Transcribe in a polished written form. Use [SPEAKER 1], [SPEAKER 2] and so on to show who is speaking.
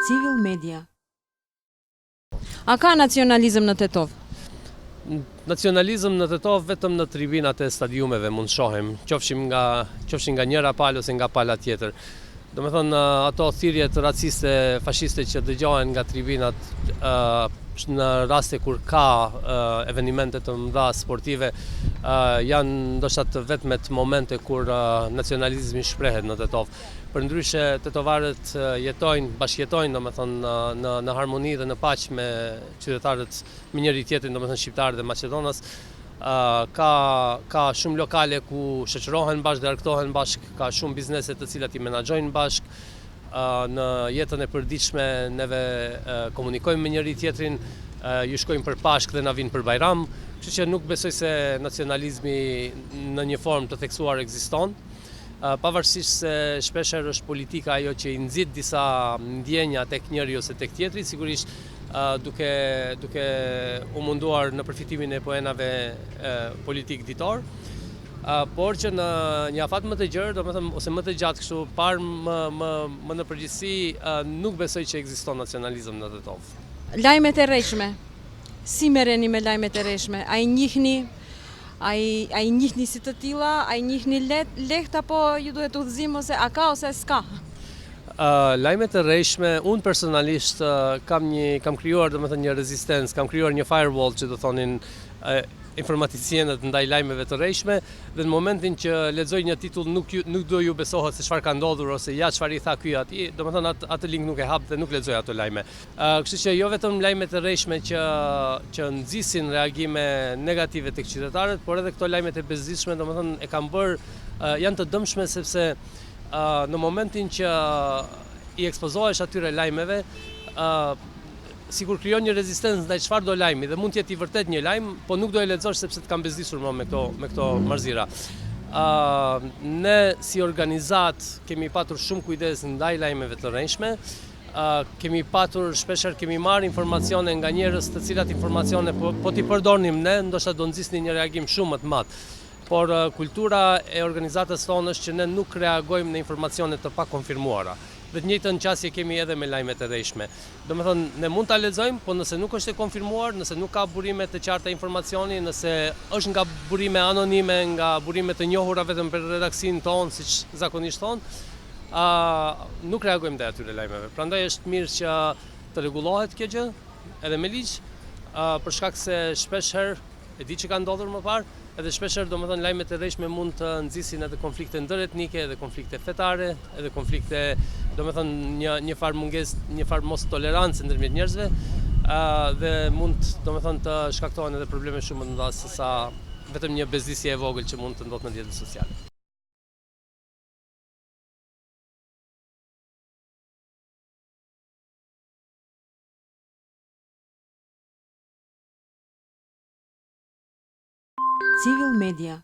[SPEAKER 1] Civil Media. A ka nacionalizëm në Tetov?
[SPEAKER 2] Nacionalizëm në Tetov vetëm në tribinat e stadiumeve mund shohim, qofshin nga njëra palë ose nga pala tjetër. Do me thënë, ato thirrjet raciste, fashiste që dëgjohen nga tribinat në raste kur ka evenimente të mëdha sportive, janë ndoshta të vetmet momente kur nacionalizmi shprehet në Tetov. Përndryshe, tetovarët bashkëjetojnë, domethënë në harmoni dhe në paqë me qytetarët, me njëri tjetrin, domethënë shqiptarët dhe Maqedonas. Ka shumë lokale ku shoqërohen bashkë dhe argëtohen bashkë, ka shumë biznese të cilat i menaxhojnë bashkë. Në jetën e përditshme neve komunikojmë me njëri tjetrin, ju shkojmë për Pashkë dhe na vinë për Bajram, kështu që nuk besoj se nacionalizmi në një formë të theksuar ekziston. Pavarësisht se shpeshherë është politika ajo që i nxit disa ndjenja tek njëri ose tek tjetri, sigurisht duke u munduar në përfitimin e poenave politik ditor, por që në një afat më të gjerë, domethënë ose më të gjatë kështu, parë më në përgjithësi, nuk besoj që ekziston nacionalizëm në Tetov.
[SPEAKER 1] Lajmet e rreshme. Si merreni me lajmet e rreshme? A i njihni si të tilla, a i njihni lehtë apo ju duhet udhëzim ose a ka ose s'ka?
[SPEAKER 2] Lajmet e rreshme, unë personalisht kam krijuar domethënë një rezistencë, kam krijuar një firewall që do thonin informaticienët ndaj lajmeve të rreshme, dhe në momentin që lexoj një titull nuk do ju besohet se çfarë ka ndodhur ose ja çfarë i tha ky atij, domethënë atë link nuk e hap dhe nuk lexoj ato lajme. Kështu që jo vetëm lajmet e rreshme që nxisin reagime negative tek qytetarët, por edhe këto lajmet e bezdisshme, domethënë janë të dëmshme sepse në momentin që i ekspozohesh atyre lajmeve, sikur krijon një rezistencë ndaj çfarëdo lajmi dhe mund të jetë i vërtet një lajm, po nuk do e lexosh sepse të kanë bezdisur me këto marzira. Ne si organizat kemi patur shumë kujdes ndaj lajmeve të rreshme. Kemi marrë informacione nga njerëz të cilat informacione po t'i përdornim ne, ndoshta do nxisnin një reagim shumë më të madh. Por kultura e organizatës tonë është që ne nuk reagojmë në informacione të pakonfirmuara. Dhe të njëjtën qasje kemi edhe me lajmet e rreshme. Domethënë, ne mund ta lexojmë, po nëse nuk është e konfirmuar, nëse nuk ka burime të qarta informacioni, nëse është nga burime anonime, nga burime të njohura vetëm për redaksinë tonë, siç zakonisht thonë, nuk reagojmë ndaj atyre lajmeve. Prandaj është mirë që të rregullohet kjo gjë, edhe me ligj, për shkak se shpeshherë e di që ka ndodhur më parë, edhe shpeshherë domethënë lajmet e rreshme mund të nxisin edhe konflikte ndëretnike, edhe konflikte fetare, edhe konflikte, domethënë një farë mos tolerancë ndërmjet njerëzve, dhe mund domethënë të shkaktojnë edhe probleme shumë më të mëdha sesa vetëm një bezdisje e vogël që mund të ndodhë në rrjetet sociale.
[SPEAKER 1] Civil Media.